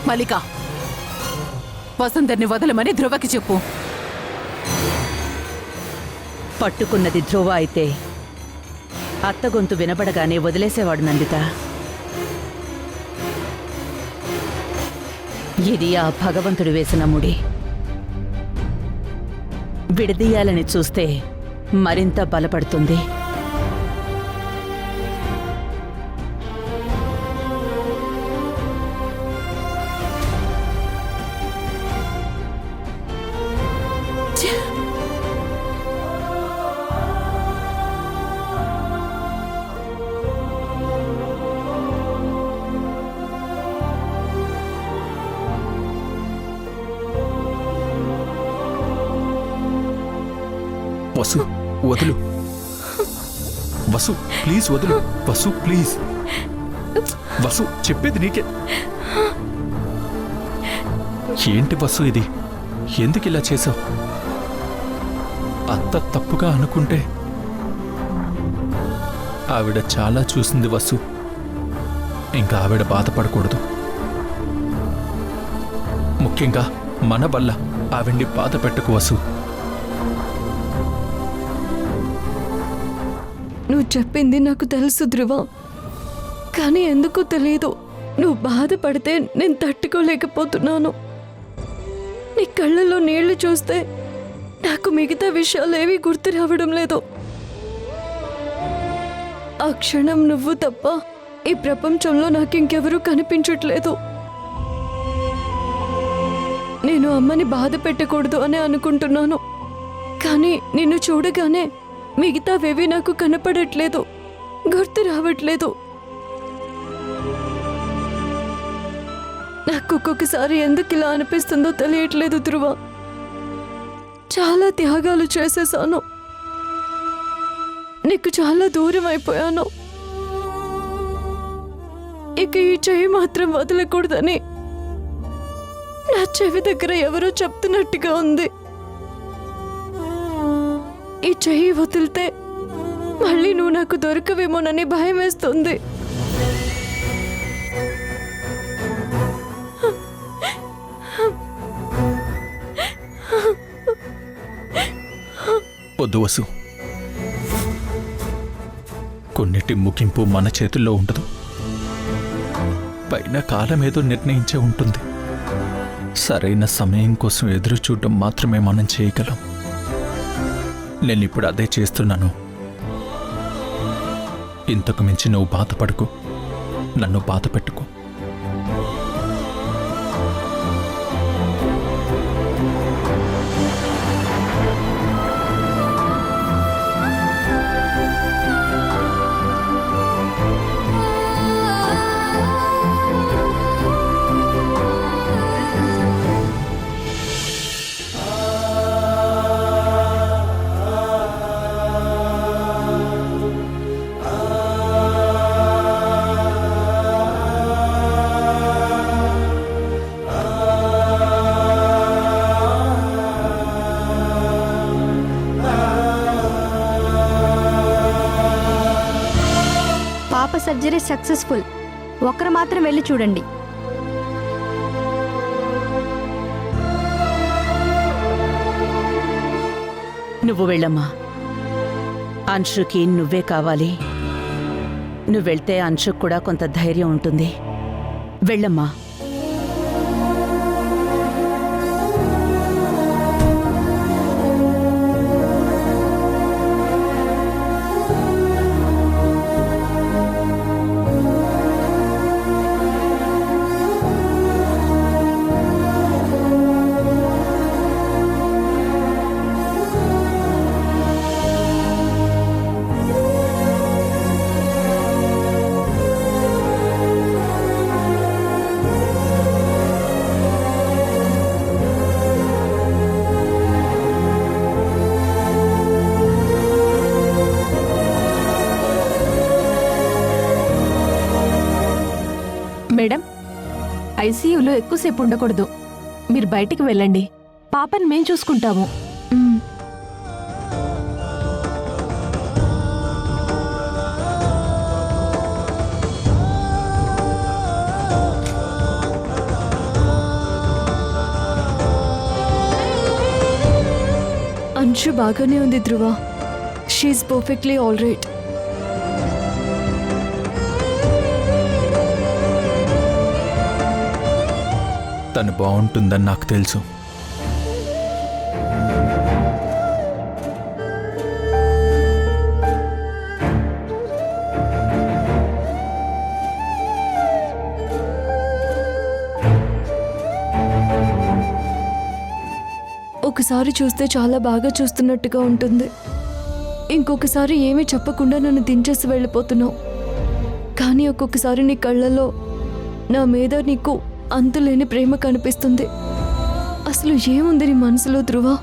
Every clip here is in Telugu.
మల్లిక, వసుంధర్ని వదలమని ధ్రువకి చెప్పు. పట్టుకున్నది ధ్రువ అయితే అత్త గొంతు వినబడగానే వదిలేసేవాడు నందిత. ఇది ఆ భగవంతుడు వేసిన ముడి. విడదీయాలని చూస్తే మరింత బలపడుతుంది. వసు, వదులు. వసు ప్లీజ్ వదులు. వసు ప్లీజ్. వసు, చెప్పేది నీకే. ఏంటి వసు ఇది? ఎందుకు ఇలా చేసావు? అత్త తప్పుగా అనుకుంటే ఆవిడ చాలా చూసింది వసు. ఇంకా ఆవిడ బాధపడకూడదు. ముఖ్యంగా మన వల్ల ఆవిడ్ని బాధ పెట్టకు వసు. నువ్వు చెప్పింది నాకు తెలుసు ధ్రువ, కానీ ఎందుకో తెలియదు, నువ్వు బాధపడితే నేను తట్టుకోలేకపోతున్నాను. నీ కళ్ళల్లో నీళ్లు చూస్తే నాకు మిగతా విషయాలేవి గుర్తు రావడం లేదు. ఆ క్షణం నువ్వు తప్ప ఈ ప్రపంచంలో నాకు ఇంకెవరూ కనిపించట్లేదు. నేను అమ్మని బాధ పెట్టకూడదు అని అనుకుంటున్నాను, కానీ నిన్ను చూడగానే మిగతావేవి నాకు కనపడట్లేదు, గుర్తు రావట్లేదు. నాకు ఒక్కొక్కసారి ఎందుకు ఇలా అనిపిస్తుందో తెలియట్లేదు ధ్రువ. చాలా త్యాగాలు చేసేసాను, నీకు చాలా దూరం అయిపోయాను. ఇక ఈ చెయ్యి మాత్రం వదలకూడదని నా చెవి దగ్గర ఎవరో చెప్తున్నట్టుగా ఉంది. ఈ చెయ్యి వదిలితే మళ్ళీ నువ్వు నాకు దొరకవేమోనని భయం వేస్తుంది. వద్దు వసు, కొన్నిటి ముగింపు మన చేతుల్లో ఉండదు. పైన కాలం ఏదో నిర్ణయించే ఉంటుంది. సరైన సమయం కోసం ఎదురు చూడడం మాత్రమే మనం చేయగలం. నేనిప్పుడు అదే చేస్తున్నాను. ఇంతకు మించి నువ్వు బాధపడకు, నన్ను బాధ పెట్టుకో. Surgery successful. ఒక్కరు మాత్రం వెళ్ళి చూడండి. నువ్వు వెళ్ళమ్మా. అంశుకి నువ్వే కావాలి. నువ్వు వెళ్తే అంశుకు కూడా కొంత ధైర్యం ఉంటుంది. వెళ్ళమ్మా. మేడం, ఐసీయూలో ఎక్కువసేపు ఉండకూడదు. మీరు బయటికి వెళ్ళండి. పాపని మేం చూసుకుంటాము. అంశు బాగానే ఉంది Dhruva. She perfectly all right. తను బాగుంటుందని నాకు తెలుసు. ఒకసారి చూస్తే చాలా బాగా చూస్తున్నట్టుగా ఉంటుంది, ఇంకొకసారి ఏమీ చెప్పకుండా నన్ను దించేసి వెళ్ళిపోతున్నావు. కానీ ఒక్కొక్కసారి నీ కళ్ళల్లో నా మీద నీకు అంతులేని ప్రేమ కనిపిస్తుంది. అసలు ఏముంది నీ మనసులో ధ్రువ?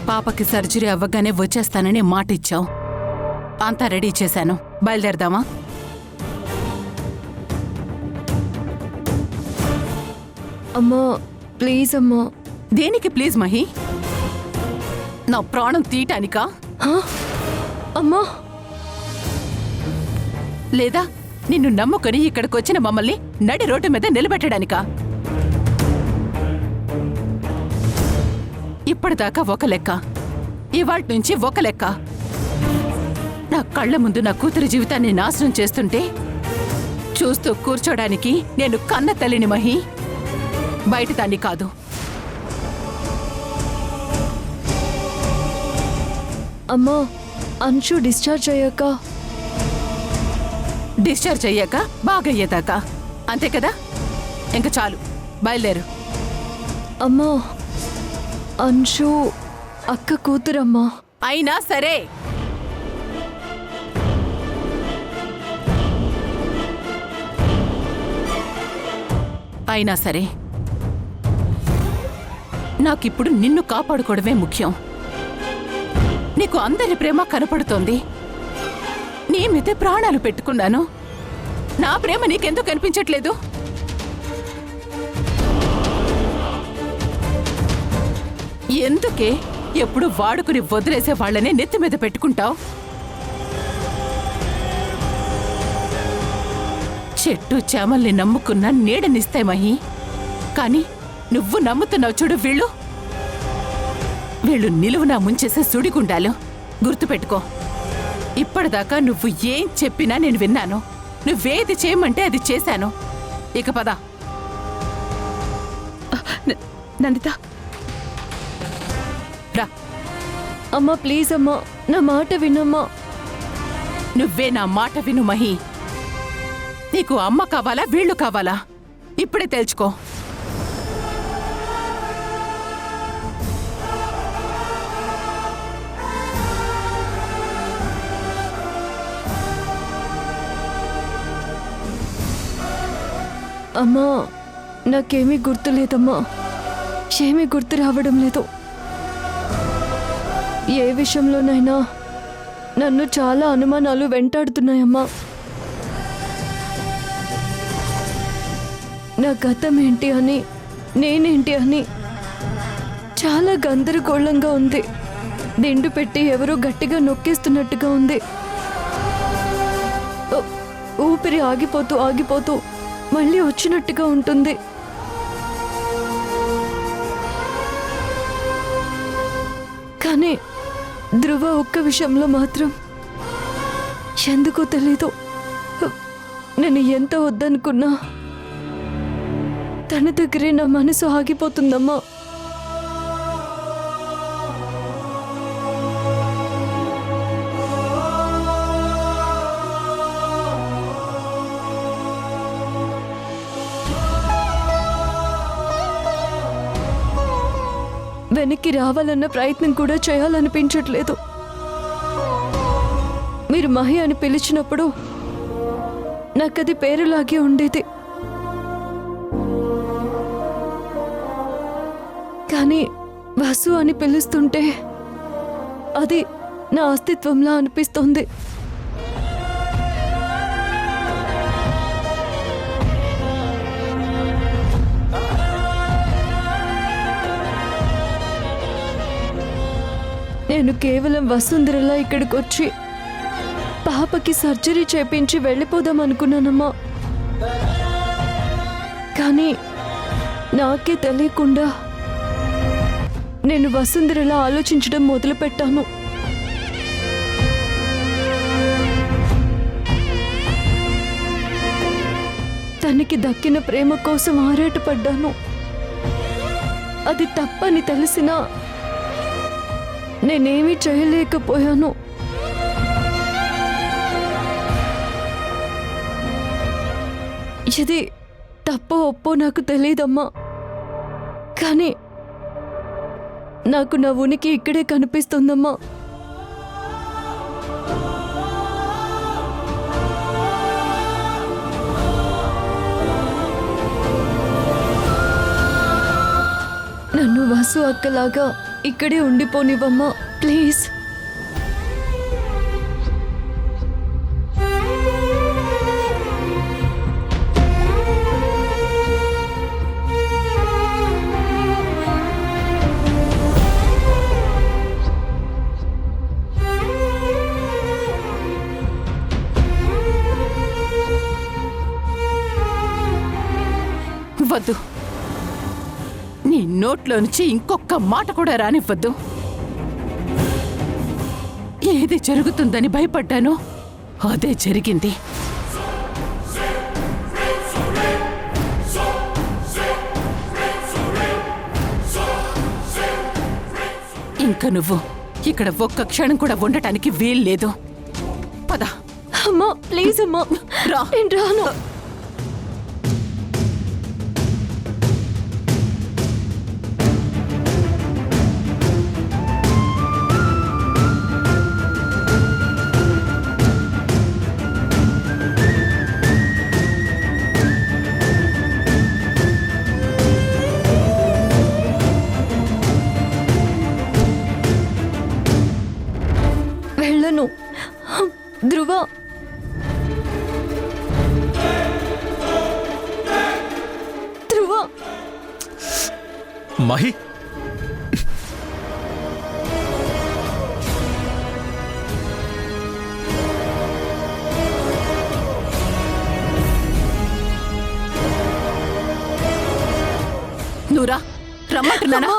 పాపకి సర్జరీ అవ్వగానే వచ్చేస్తానని మాట ఇచ్చావు. అంతా రెడీ చేశాను, బయలుదేరదామా? అమ్మా ప్లీజ్ అమ్మా. దేనికి ప్లీజ్ మహి? నా ప్రాణం తీయటానికా? హా? అమ్మా లేదా నిన్ను నమ్ముకొని ఇక్కడికొచ్చిన మమ్మల్ని నడి రోడ్డు మీద నిలబెట్టడానికా? ఇప్పటిదాకా ఒక లెక్క, ఇవాళ నుంచి ఒక లెక్క. నా కళ్ళ ముందు నా కూతురి జీవితాన్ని నాశనం చేస్తుంటే చూస్తూ కూర్చోడానికి నేను కన్న తల్లిని మహి, బయట దాన్ని కాదు. అమ్మా అంశు డిశ్చార్జ్ అయ్యాక డిశ్చార్జ్ అయ్యాక బాగయ్యేదాకా, అంతే కదా? ఇంక చాలు, బయలుదేరు. అమ్మా అంశు అక్క కూతురమ్మా. అయినా సరే అయినా సరే నాకిప్పుడు నిన్ను కాపాడుకోవడమే ముఖ్యం. నీకు అందరి ప్రేమ కనపడుతోంది, నీ మీదే ప్రాణాలు పెట్టుకున్నాను. నా ప్రేమ నీకెందుకు కనిపించట్లేదు? ఎందుకే ఎప్పుడు వాడుకుని వదిలేసే వాళ్ళనే నెత్తి మీద పెట్టుకుంటావు? చెట్టు చేమల్ని నమ్ముకున్న నీడనిస్తాయి మహి, కానీ నువ్వు నమ్ముతున్నావు చూడు, వీళ్ళు నిలువునా ముంచేసే సుడిగుండాలు. గుర్తుపెట్టుకో, ఇప్పటిదాకా నువ్వు ఏం చెప్పినా నేను విన్నాను. నువ్వేది చేయమంటే అది చేశాను. ఇక పద. నందిత, రా. అమ్మా ప్లీజ్ అమ్మా, నా మాట వినమ్మా. నువ్వే నా మాట విను మహి. నీకు అమ్మ కావాలా, వీళ్ళు కావాలా? ఇప్పుడే తెలుసుకో. అమ్మా నాకేమీ గుర్తులేదమ్మా, ఏమీ గుర్తు రావడం లేదు. ఏ విషయంలోనైనా నన్ను చాలా అనుమానాలు వెంటాడుతున్నాయమ్మా. నా గతం ఏంటి అని, నేనేంటి అని చాలా గందరగోళంగా ఉంది. దిండు పెట్టి ఎవరో గట్టిగా నొక్కేస్తున్నట్టుగా ఉంది. ఊపిరి ఆగిపోతూ ఆగిపోతూ మళ్ళీ వచ్చినట్టుగా ఉంటుంది. కానీ ధ్రువ ఒక్క విషయంలో మాత్రం ఎందుకో తెలీదు, నేను ఎంత వద్దనుకున్నా తన దగ్గరే నా మనసు ఆగిపోతుందమ్మా. వెనక్కి రావాలన్న ప్రయత్నం కూడా చేయాలనిపించట్లేదు. మీరు మహి అని పిలిచినప్పుడు నాకది పేరులాగే ఉండేది. కానీ వసు అని పిలుస్తుంటే అది నా అస్తిత్వంలా అనిపిస్తోంది. నేను కేవలం వసుంధరలా ఇక్కడికి వచ్చి పాపకి సర్జరీ చేపించి వెళ్ళిపోదాం అనుకున్నానమ్మా. కానీ నాకే తెలియకుండా నేను వసుంధరలా ఆలోచించడం మొదలుపెట్టాను. తనకి దక్కిన ప్రేమ కోసం ఆరాటపడ్డాను. అది తప్పని తెలిసినా నేనేమీ చేయలేకపోయాను. ఇది తప్పో ఒప్పో నాకు తెలియదమ్మా. కానీ నాకు నా ఉనికి ఇక్కడే కనిపిస్తుందమ్మా. నన్ను వసు అక్కలాగా ఇక్కడే ఉండిపోనివమ్మా, ప్లీజ్. వద్దు, నీ నోట్లో నుంచి ఇంకొక మాట కూడా రానివ్వద్దు. ఏది జరుగుతుందని భయపడ్డానో అదే జరిగింది. ఇంకా నువ్వు ఇక్కడ ఒక్క క్షణం కూడా ఉండటానికి వీల్లేదు. పద. అమ్మా ప్లీజ్ అమ్మా, రా. నేను రాను. వెళ్ళను. ధ్రువ, ధ్రువ. మహి, నువ్వురా, రమ్మంటున్నానా?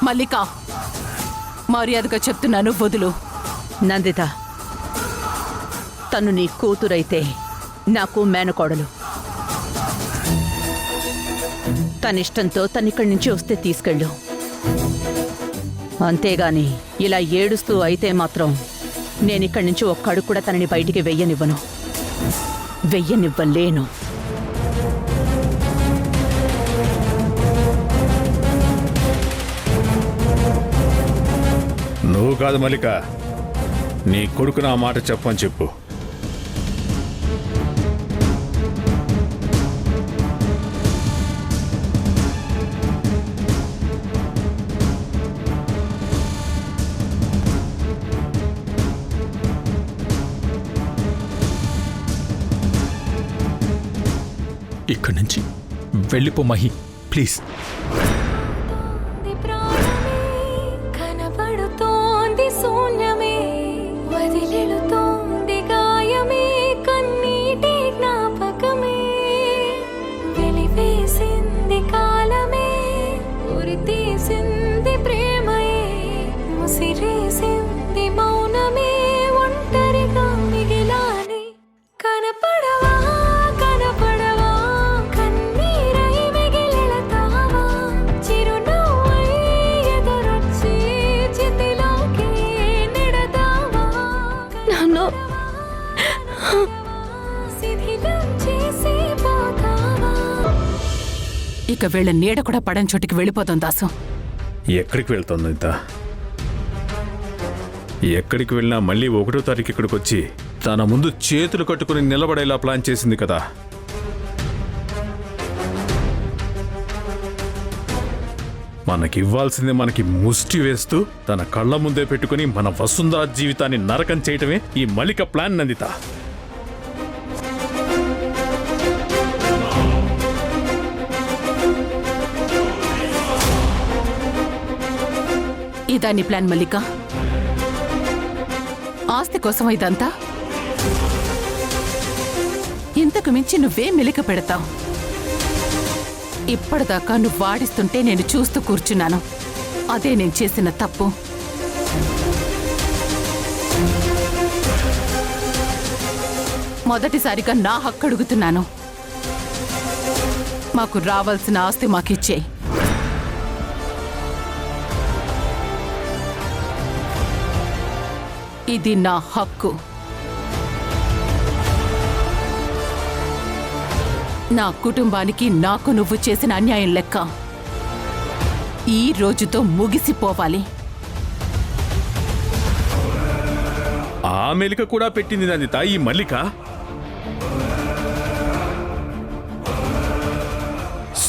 మల్లిక, మర్యాదగా చెప్తున్నాను, వదులు. నందిత, తను నీ కూతురైతే నాకు మేనకోడలు. తనిష్టంతో తనిక్కడి నుంచి వస్తే తీసుకెళ్ళు. అంతేగాని ఇలా ఏడుస్తూ అయితే మాత్రం నేనిక్కడి నుంచి ఒక్కడు కూడా తనని బయటికి వెయ్యనివ్వలేను. నువ్వు కాదు మల్లిక, నీ కొడుకు నా మాట చెప్పని చెప్పు. ఇక్కడి నుంచి వెళ్ళిపో మహి, ప్లీజ్. కనబడుతోంది శూన్యమే, వదిలేలుతోంది గాయమే, కన్నీటి జ్ఞాపకమే, వెలివేసింది కాలమే, ఉరితీసింది ప్రేమయే, ముసిరేసింది మౌనమే, ఒంటరిగా మిగిలానే. కనపడవా కనపడవా, కన్నీరై మిగిలెళతావా, శిథిలం చేసి పోతావా ఇక వీళ్ళ నీడ కూడా పడని చోటికి వెళ్ళిపోతాం దాసు. ఎక్కడికి వెళ్తుంది ఇంత? ఎక్కడికి వెళ్ళినా మళ్ళీ 1వ తారీఖు ఇక్కడికి వచ్చి తన ముందు చేతులు కట్టుకుని నిలబడేలా ప్లాన్ చేసింది కదా. మనకివ్వాల్సింది మనకి ముష్టి వేస్తూ తన కళ్ళ ముందే పెట్టుకుని మన వసుంధర జీవితాన్ని నరకం చేయటమే ఈ మల్లిక ప్లాన్ నందిత. ఇదా నీ ప్లాన్ మల్లిక? ఆస్తి కోసం ఇదంతా? ఇంతకు మించి నువ్వే మెలిక పెడతావు. ఇప్పటిదాకా నువ్వు వాడిస్తుంటే నేను చూస్తూ కూర్చున్నాను. అదే నేను చేసిన తప్పు. మొదటిసారిగా నా హక్కు అడుగుతున్నాను. మాకు రావాల్సిన ఆస్తి మాకిచ్చేయి. ఇది నా హక్కు. నా కుటుంబానికి నాకు నువ్వు చేసిన అన్యాయం లెక్క ఈ రోజుతో ముగిసిపోవాలి. ఆ మెలిక కూడా పెట్టింది నందిత ఈ మల్లిక.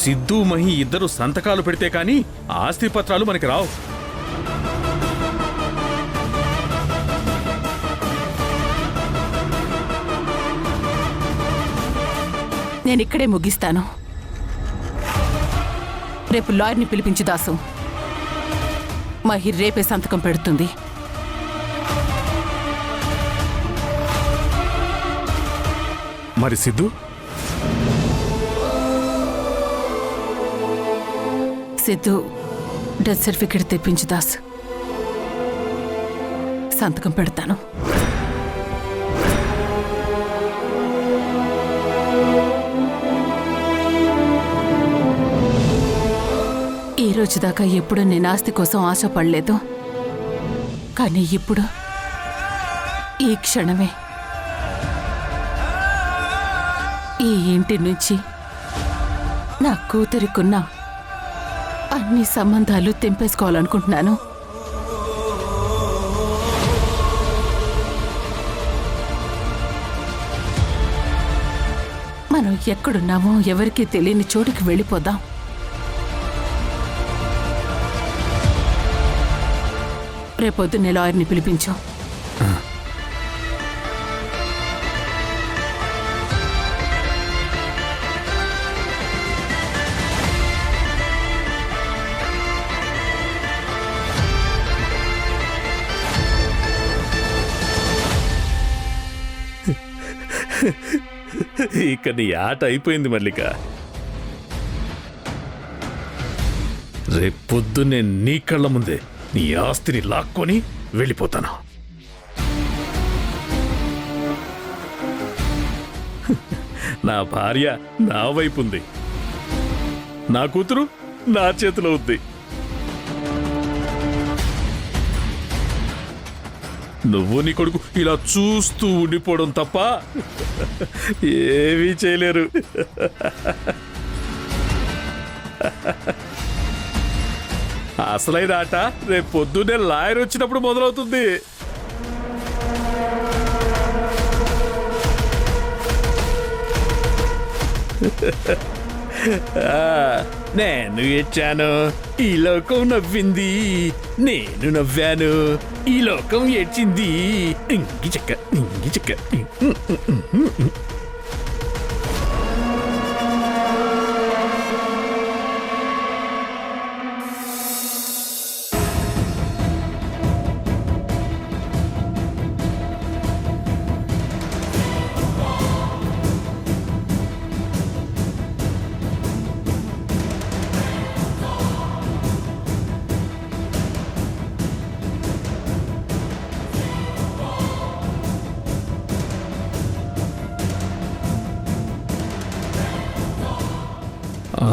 సిద్ధు మహి ఇద్దరు సంతకాలు పెడితే కానీ ఆస్తి పత్రాలు మనకి రావు. నేనిక్కడే ముగిస్తాను. రేపు లాయర్ని పిలిపించు దాసు. మహి రేపే సంతకం పెడుతుంది. మరి సిద్ధు? సిద్ధు డెత్ సర్టిఫికేట్ తెప్పించు దాసు. సంతకం పెడతాను. ఈ రోజు దాకా ఎప్పుడు నేను ఆస్తి కోసం ఆశపడలేదు. కానీ ఇప్పుడు ఈ క్షణమే ఈ ఇంటి నుంచి నా కూతురికున్న అన్ని సంబంధాలు తెంపేసుకోవాలనుకుంటున్నాను. మనం ఎక్కడున్నామో ఎవరికీ తెలియని చోటుకి వెళ్ళిపోదాం. రేపొద్దున్నే లాయర్ని పిలిపించు. ఇక నీ ఆట అయిపోయింది మల్లిక. రేపొద్దునే నీ కళ్ళ ముందే నీ ఆస్తిని లాక్కొని వెళ్ళిపోతాను. నా భార్య నా వైపు ఉంది, నా కూతురు నా చేతిలో ఉంది. నువ్వు నీ కొడుకు ఇలా చూస్తూ ఉండిపోవడం తప్ప ఏమీ చేయలేరు. అసలైన ఆట రేపు పొద్దున్నే లాయర్ వచ్చినప్పుడు మొదలవుతుంది. నేను ఏడ్చాను, ఈ లోకం నవ్వింది. నేను నవ్వాను, ఈ లోకం ఏడ్చింది. ఇంగి చెక్క ఇంగి చెక్క.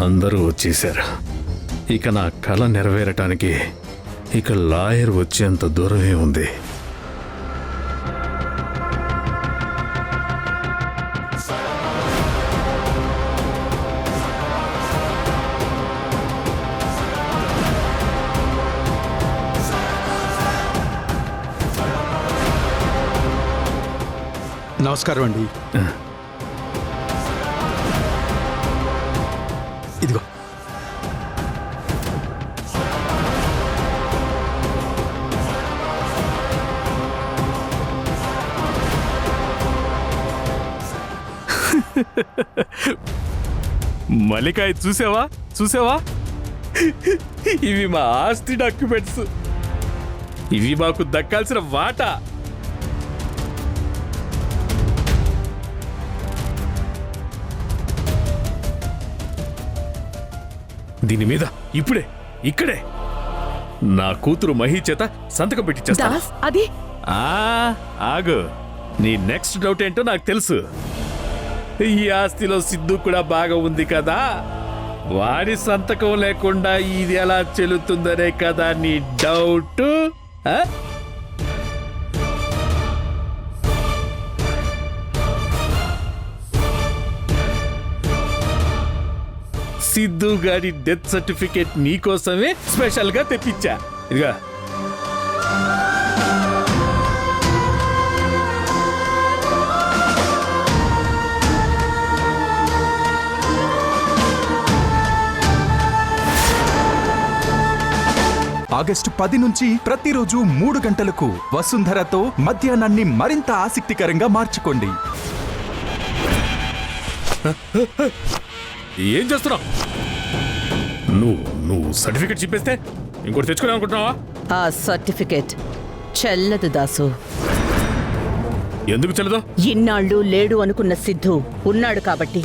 అందరూ వచ్చేశారు. ఇక నా కల నెరవేరటానికి ఇక లాయర్ వచ్చేంత దూరమే ఉంది. నమస్కారం అండి. ఇదిగో మల్లిక చూసావా చూసావా, ఇవి మా ఆస్తి డాక్యుమెంట్స్, ఇవి మాకు దక్కాల్సిన వాటా. దీని మీద ఇప్పుడే ఇక్కడే నా కూతురు మహి చేత సంతకం పెట్టించేస్తా. దాస్ అది ఆగు, నీ నెక్స్ట్ డౌట్ ఏంటో నాకు తెలుసు. ఈ ఆస్తిలో సిద్ధు కూడా బాగా ఉంది కదా, వాడి సంతకం లేకుండా ఇది ఎలా చెల్లుతుందనే కదా నీ డౌట్. సిద్ధు గారి డెత్ సర్టిఫికేట్ నీకోసమే స్పెషల్ గా తెప్పించా. ఇదిగా ఆగస్టు 10 నుంచి ప్రతిరోజు 3 గంటలకు వసుంధరతో మధ్యాహ్నాన్ని మరింత ఆసక్తికరంగా మార్చుకోండి. ఏం చేస్తున్నావు? నువ్వు సర్టిఫికేట్ చెప్పేస్తే ఇంకోటి తెచ్చుకునే అనుకుంటున్నావా? ఆ సర్టిఫికేట్ చెల్లదు దాసు. ఎందుకు చెల్లదో? ఇన్నాళ్ళు లేడు అనుకున్న సిద్ధు ఉన్నాడు కాబట్టి